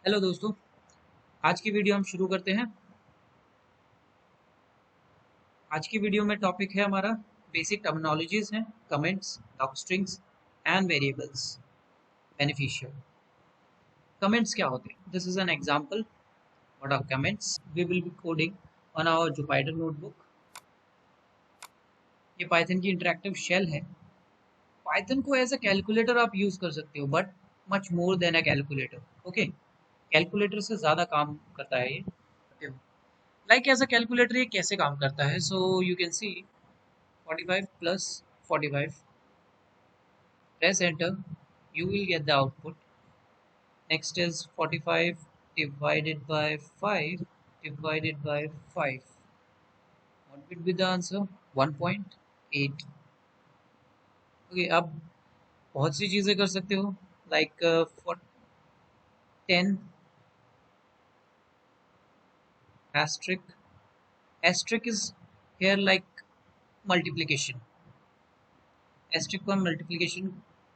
Hello दोस्तों। आज की वीडियो हम शुरू करते हैं। आज की वीडियो में टॉपिक है हमारा बेसिक टर्मिनोलॉजीज हैं comments, docstrings and variables. Beneficial comments क्या होते हैं? This is an example. What are comments? We will be coding on our Jupyter notebook. ये पाइथन की इंटरेक्टिव शेल है। पाइथन को एज अ कैलकुलेटर आप यूज कर सकते हो, but much more than a calculator. Okay, calculator से ज़्यादा काम करता है ये। लाइक एज अ कैलकुलेटर ये कैसे काम करता है? So you can C 45 plus 45, press enter, you will get the output. Next is 45 divided by 5 divided by 5. What will be the answer? 1.8. Okay, अब बहुत सी चीज़ें कर सकते हो, like for 10 asterisk. Asterisk is here like multiplication. Asterisk को हम multiplication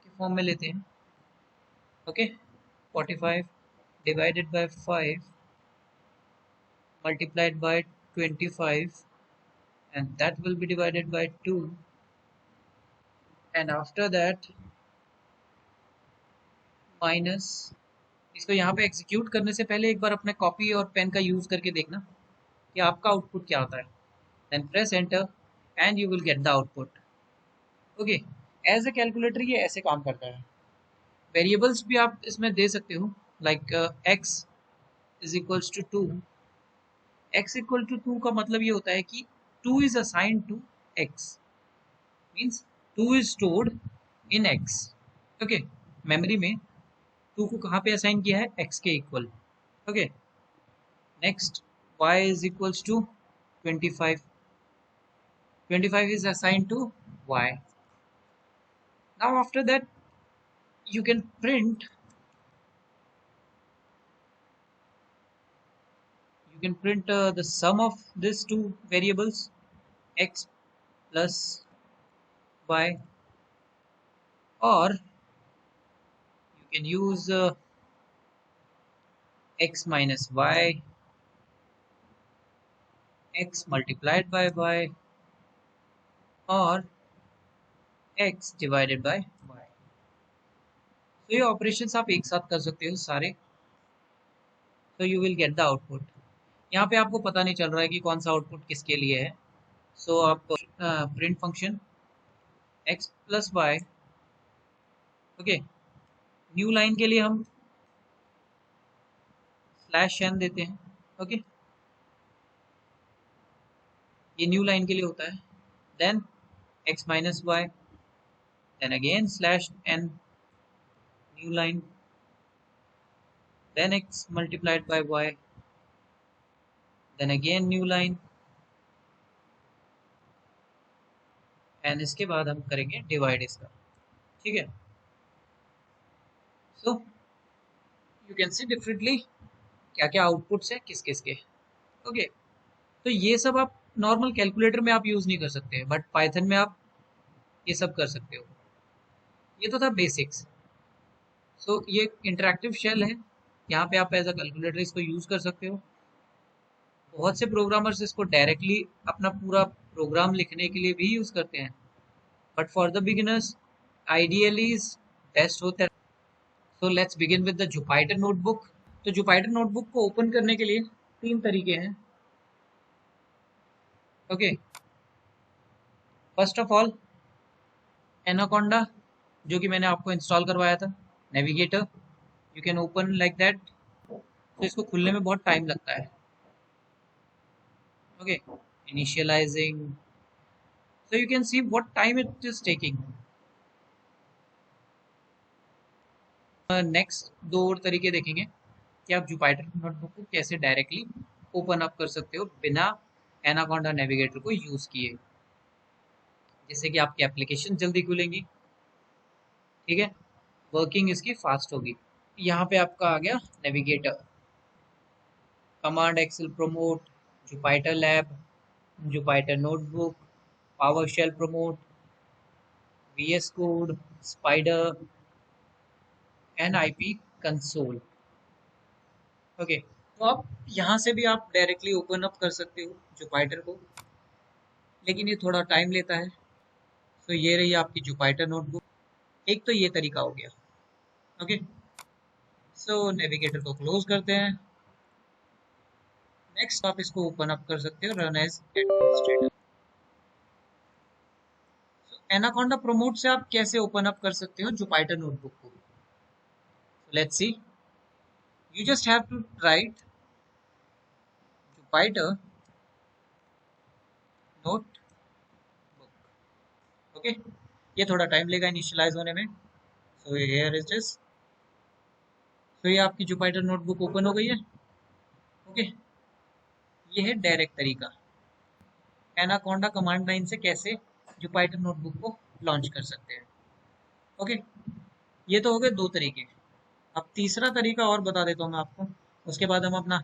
के form में लेते हैं. Okay, 45 divided by 5 multiplied by 25, and that will be divided by 2, and after that minus। इसको यहाँ पे एग्जीक्यूट करने से पहले एक बार अपने कॉपी और पेन का यूज करके देखना कि आपका आउटपुट क्या आता है। Then press enter and you will get the output. Okay, as a calculator ये ऐसे काम करता है। वेरिएबल्स भी आप इसमें दे सकते हो, like X is equals to 2। X equal to 2 का मतलब ये होता है कि 2 is assigned to X, means 2 is stored in X. Okay, memory में 2 को कहाँ पे असाइन किया है? x के इक्वल। Okay, next y is equals to 25। 25 is assigned to y. Now after that you can print the sum of these two variables, x plus y, or you can use x minus y, x multiplied by y, or x divided by y। तो ये operations आप एक साथ कर सकते हो सारे। तो you will get the output. यहाँ पे आपको पता नहीं चल रहा है कि कौन सा आउटपुट किसके लिए है। सो आप print function x plus y. Okay, new line के लिए हम स्लैश एन देते हैं। ओके, ये न्यू लाइन के लिए होता है। Then x minus y, then again slash n, new line, then x multiplied by y, then again new line, and इसके बाद हम करेंगे डिवाइड इसका। ठीक है, so you can see differently क्या क्या आउटपुट्स है किस किस के। ओके, तो ये सब आप नॉर्मल कैलकुलेटर में आप यूज़ नहीं कर सकते, बट पाइथन में आप ये सब कर सकते हो। ये तो था बेसिक्स। सो ये इंटरेक्टिव शेल है, यहाँ पे आप एज अ कैलकुलेटर इसको यूज़ कर सकते हो। बहुत से प्रोग्रामर्स इसको डायरेक्टली अपना पूरा प्रोग्राम लिखने के लिए भी यूज़ करते हैं, but for the beginners ideally best होता है। So let's begin with the Jupyter notebook. तो जुपिटर नोटबुक को ओपन करने के लिए तीन तरीके हैं। Okay, first of all anaconda, जो कि मैंने आपको इंस्टॉल करवाया था, navigator, you can open like that. तो इसको खुलने में बहुत टाइम लगता है। Okay, initializing, so you can see what time it is taking। Next दो और तरीके देखेंगे कि आप जुपिटर नोटबुक को कैसे डायरेक्टली ओपन अप कर सकते हो बिना एनाकोंडा नेविगेटर को यूज़ किए, जिससे कि आपकी एप्लीकेशन जल्दी खुलेंगी। ठीक है, वर्किंग इसकी फास्ट होगी। यहाँ पे आपका आ गया navigator, command excel prompt, Jupyter lab, Jupyter notebook, PowerShell prompt, VS code, Spyder, NIP console. Okay, तो आप यहाँ से भी आप डायरेक्टली ओपन अप कर सकते हो जुपिटर को, लेकिन ये थोड़ा टाइम लेता है। तो ये रही आपकी जुपिटर नोटबुक। एक तो ये तरीका हो गया। ओके, सो नेविगेटर को क्लोज करते हैं। नेक्स्ट आप इसको ओपन अप कर सकते हो, run as administrator. Anaconda prompt से आप कैसे ओपन अप कर सकते हो जुपिटर नोटबुक को? Let's see. You just have to write Jupyter notebook. Okay, ये थोड़ा टाइम लेगा इनिशियलाइज होने में। So here is this. तो ये आपकी जुपिटर नोटबुक ओपन हो गई है। ओके, ये है डायरेक्ट तरीका एनाकोंडा कमांड लाइन से कैसे जुपिटर नोटबुक को लॉन्च कर सकते हैं। ओके, ये तो हो गए दो तरीके। अब तीसरा तरीका और बता देता हूँ मैं आपको, उसके बाद हम अपना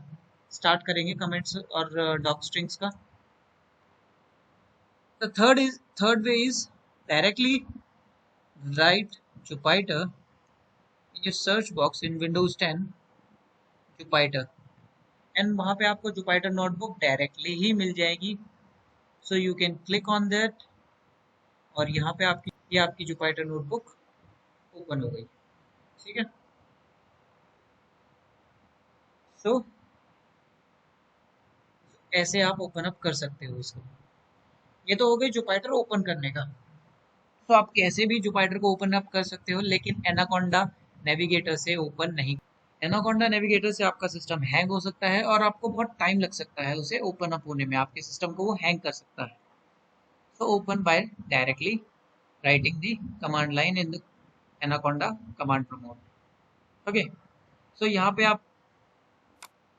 स्टार्ट करेंगे कमेंट्स और डॉक स्ट्रिंग्स का। The third way is directly right Jupiter in your search box in Windows 10 Jupiter, and वहां पे आपको जुपिटर नोटबुक डायरेक्टली ही मिल जाएगी। सो you can click on that, और यहाँ पे आपकी ये आपकी जुपिटर नोटबुक ओपन हो गई। ठीक है, सो ऐसे आप ओपन अप कर सकते हो इसको। ये तो हो गई जुपिटर ओपन करने का। तो आप कैसे भी जुपिटर को ओपन अप कर सकते हो, लेकिन एनाकोंडा नेविगेटर से ओपन नहीं। एनाकोंडा नेविगेटर से आपका सिस्टम हैंग हो सकता है और आपको बहुत टाइम लग सकता है उसे ओपन अप होने में, आपके सिस्टम को वो हैंग कर सकता है। So open by directly writing the command line in the Anaconda command promote. Okay, so यहाँ पे आप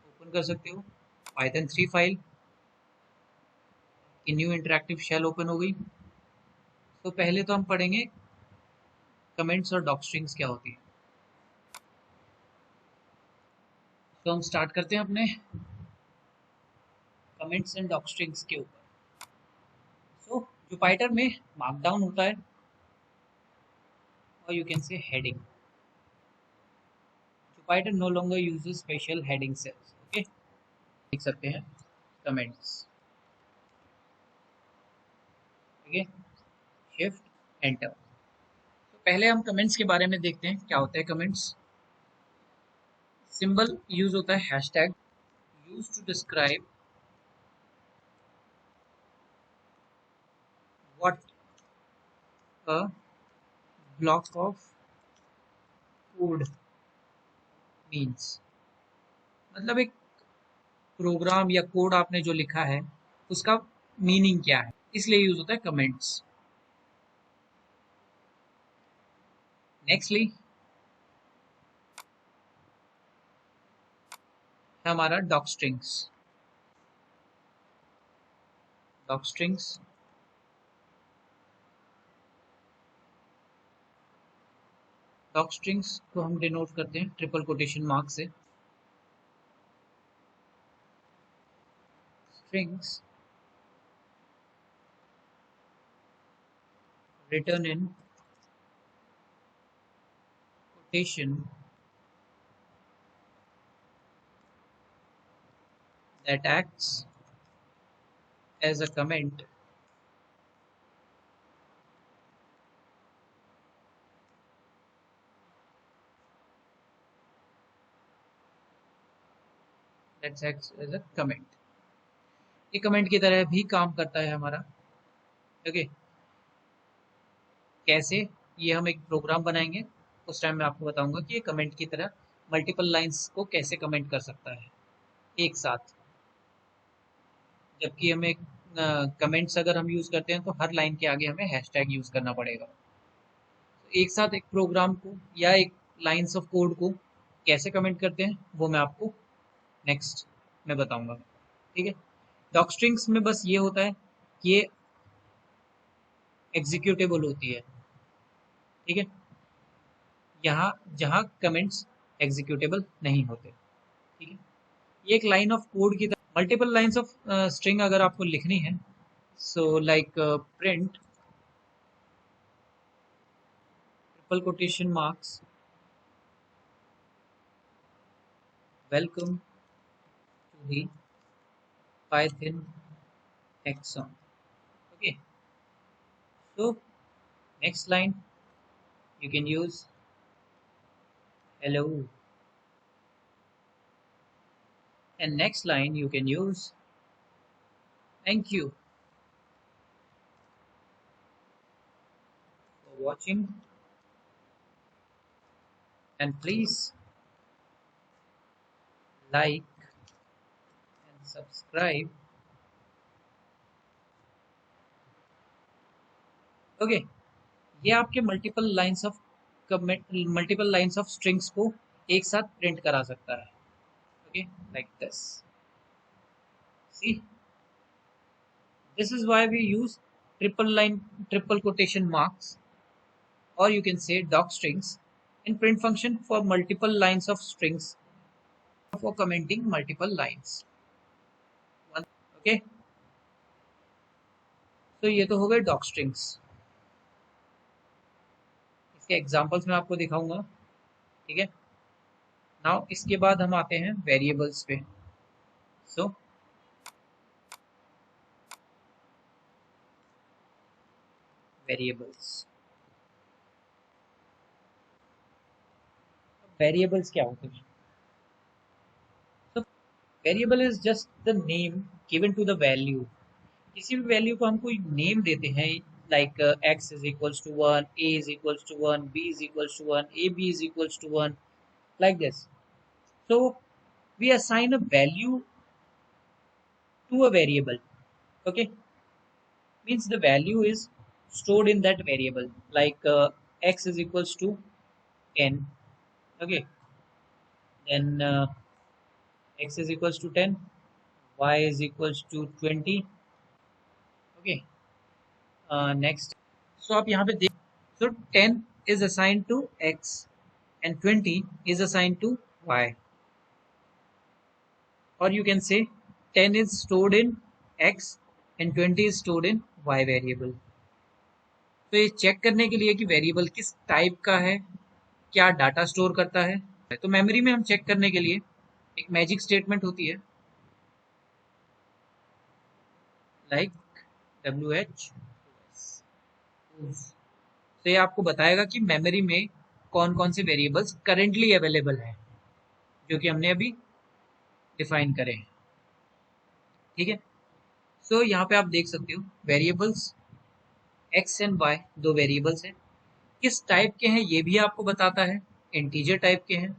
ओपन कर सकते हो Python 3 फाइल की न्यू इंटरेक्टिव शेल ओपन हो गई। तो पहले तो हम पढ़ेंगे कमेंट्स और डॉक स्ट्रिंग्स क्या होती है। तो हम स्टार्ट करते हैं अपने कमेंट्स एंड डॉक स्ट्रिंग्स के ऊपर। सो जुपिटर में मार्कडाउन होता है, और you can say heading. Jupyter no longer uses special heading cells. Okay, देख सकते हैं कमेंट्स। ठीक है, शिफ्ट एंटर। तो पहले हम कमेंट्स के बारे में देखते हैं क्या होता है कमेंट्स। सिंबल यूज होता है hashtag, use to describe what a block of code means. मतलब एक प्रोग्राम या कोड आपने जो लिखा है उसका मीनिंग क्या है, इसलिए यूज होता है कमेंट्स। नेक्स्टली हमारा doc strings. Doc strings doc strings को हम डिनोट करते हैं ट्रिपल कोटेशन मार्क से। Strings written in quotation that acts as a comment that acts as a comment। ये कमेंट की तरह भी काम करता है हमारा। ओके, कैसे? ये हम एक प्रोग्राम बनाएंगे, उस टाइम मैं आपको बताऊंगा कि ये कमेंट की तरह मल्टीपल लाइंस को कैसे कमेंट कर सकता है एक साथ। जबकि हमें कमेंट्स अगर हम यूज करते हैं तो हर लाइन के आगे हमें हैशटैग यूज करना पड़ेगा। तो एक साथ एक प्रोग्राम को या एक लाइंस ऑफ कोड को कैसे कमेंट करते हैं वो मैं आपको नेक्स्ट में बताऊंगा। ठीक है, डॉक स्ट्रिंग्स में बस ये होता है कि ये एग्जीक्यूटेबल होती है। ठीक है, यहाँ जहाँ कमेंट्स एग्जीक्यूटेबल नहीं होते। ठीक है, ये एक लाइन ऑफ कोड की तरह मल्टीपल लाइंस ऑफ स्ट्रिंग अगर आपको लिखनी है, so like print triple quotation marks welcome to the Python hackathon. Okay, so next line you can use hello, and next line you can use thank you for watching, and please like and subscribe. Okay, ये आपके multiple lines of strings को एक साथ print करा सकता है. Okay, like this. See, this is why we use triple quotation marks, or you can say doc strings in print function for multiple lines of strings, for commenting multiple lines. Okay, तो ये तो हो गए dock strings. इसके examples मैं आपको दिखाऊंगा. ठीक है, नाउ इसके बाद हम आते हैं वेरिएबल्स पे. सो वेरिएबल्स क्या होते हैं? तो variable is just the name given to the value. किसी भी वैल्यू को हम कोई नेम देते हैं, like x is equals to 1, a is equals to 1, b is equals to 1, ab is equals to 1, like this. So we assign a value to a variable. Okay, means the value is stored in that variable, like x is equals to 10. Okay, then x is equals to 10, y is equals to 20. Okay, next. So आप यहाँ पे देख, so 10 is assigned to x and 20 is assigned to y, or you can say 10 is stored in x and 20 is stored in y variable. तो ये check करने के लिए कि वेरिएबल किस टाइप का है, क्या डाटा स्टोर करता है, तो मेमोरी में हम चेक करने के लिए एक मैजिक स्टेटमेंट होती है, लाइक WH. तो ये आपको बताएगा कि मेमोरी में कौन कौन से वेरिएबल्स करेंटली अवेलेबल हैं, जो कि हमने अभी डिफाइन करे हैं. ठीक है, सो यहाँ पे आप देख सकते हो वेरिएबल्स x एंड y दो वेरिएबल्स हैं. किस टाइप के हैं ये भी आपको बताता है, इंटीजर टाइप के हैं.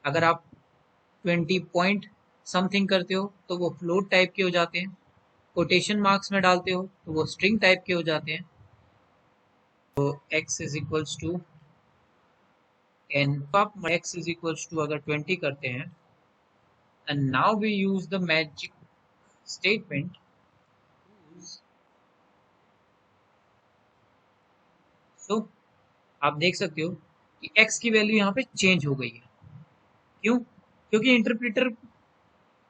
अगर आप 20 पॉइंट समथिंग करते हो तो वो फ्लोट टाइप के हो जाते हैं. कोटेशन मार्क्स में डालते हो तो वो स्ट्रिंग टाइप के हो जाते हैं. तो x is equals to n, आप x इज इक्वल्स टू अगर 20 करते हैं, and now we use the magic statement. So आप देख सकते हो कि x की वैल्यू यहाँ पे चेंज हो गई है. क्यों? क्योंकि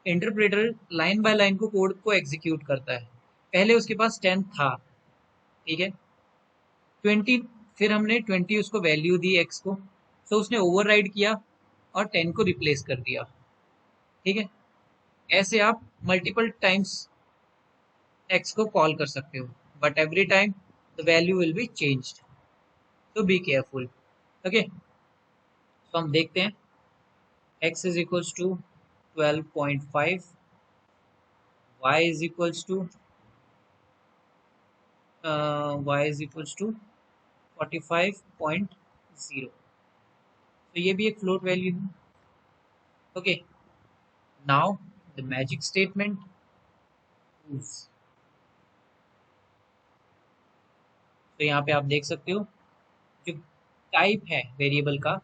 इंटरप्रेटर लाइन बाय लाइन को कोड को एग्जीक्यूट करता है. पहले उसके पास 10 था, ठीक है, 20, फिर हमने 20 उसको वैल्यू दी x को, तो उसने ओवरराइड किया और 10 को रिप्लेस कर दिया. ठीक है, ऐसे आप मल्टीपल टाइम्स x को कॉल कर सकते हो, but every time the value will be changed, तो बी केयरफुल. ओके, तो हम देखते हैं x is equals to 12.5, y is equals to 45.0. तो ये भी एक फ्लोट वैल्यू है. Okay, now the magic statement. तो यहाँ पे आप देख सकते हो जो टाइप है वेरिएबल का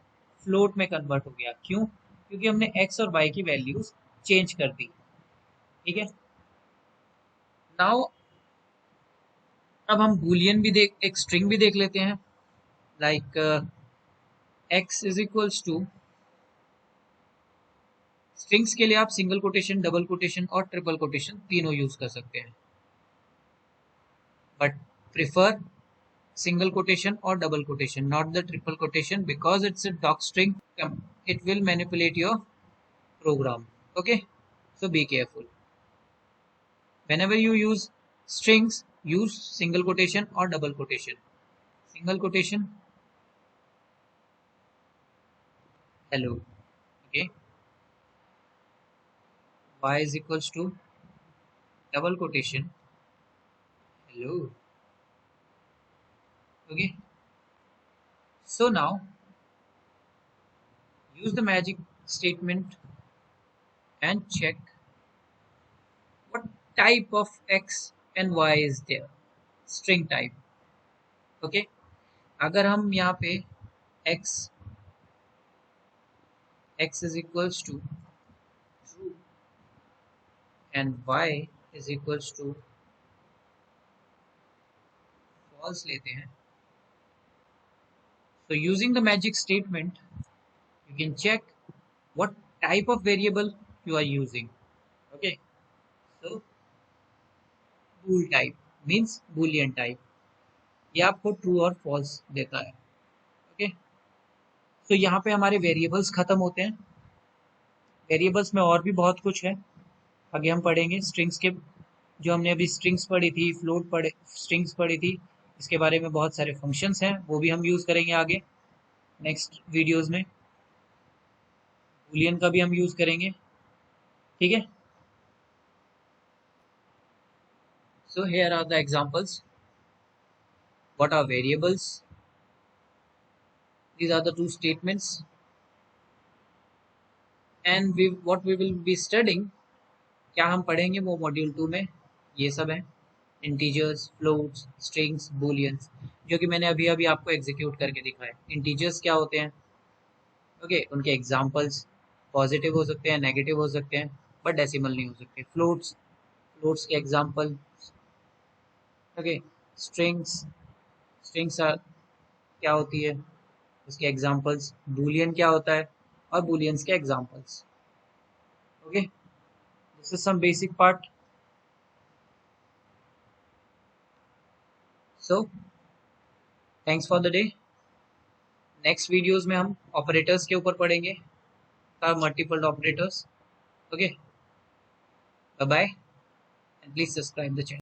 फ्लोट में कन्वर्ट हो गया. क्यों? क्योंकि हमने x और y की वैल्यूज चेंज कर दी. ठीक है, नाउ अब हम बूलियन भी एक स्ट्रिंग भी देख लेते हैं, like x is equals to, strings के लिए आप सिंगल कोटेशन, डबल कोटेशन और ट्रिपल कोटेशन तीनों यूज कर सकते हैं, but prefer single quotation or double quotation, not the triple quotation, because it's a doc string. It will manipulate your program. Okay, so be careful. Whenever you use strings, use single quotation or double quotation. Single quotation, hello. Okay, y is equals to double quotation, hello. Okay, so now use the magic statement and check what type of x and y is there. String type. Okay, अगर हम यहाँ पे x is equals to true and y is equals to false लेते हैं, so using the magic statement you can check what type of variable you are using. Okay, so bool type means boolean type, ये आपको true और false देता है. Okay, so यहाँ पे हमारे वेरिएबल्स खत्म होते हैं. वेरिएबल्स में और भी बहुत कुछ है, आगे हम पढ़ेंगे. स्ट्रिंग्स के जो हमने अभी स्ट्रिंग्स पढ़ी थी, फ्लोट पढ़े, स्ट्रिंग्स पढ़ी थी, इसके बारे में बहुत सारे फंक्शंस हैं, वो भी हम यूज़ करेंगे आगे नेक्स्ट वीडियोस में. बूलियन का भी हम यूज़ करेंगे. ठीक है, so here are the examples. What are variables? These are the two statements and we what we will be studying, क्या हम पढ़ेंगे वो मॉड्यूल 2 में ये सब है. इंटीजर्स, फ्लोट्स, स्ट्रिंग्स, बूलियंस, जो कि मैंने अभी अभी आपको एग्जीक्यूट करके दिखाया. इंटीजर्स क्या होते हैं? ओके, उनके एग्जांपल्स पॉजिटिव हो सकते हैं, नेगेटिव हो सकते हैं, बट डेसिमल नहीं हो सकते. फ्लोट्स, फ्लोट्स के एग्जांपल. ओके, स्ट्रिंग्स, स्ट्रिंग्स क्या होती है, उसके एग्जांपल्स. बूलियन क्या होता है और बूलियंस के examples. Okay, this is some basic part. So thanks for the day. Next videos में हम ऑपरेटर्स के ऊपर पढ़ेंगे, multiple operators. Okay, bye bye and please subscribe the channel.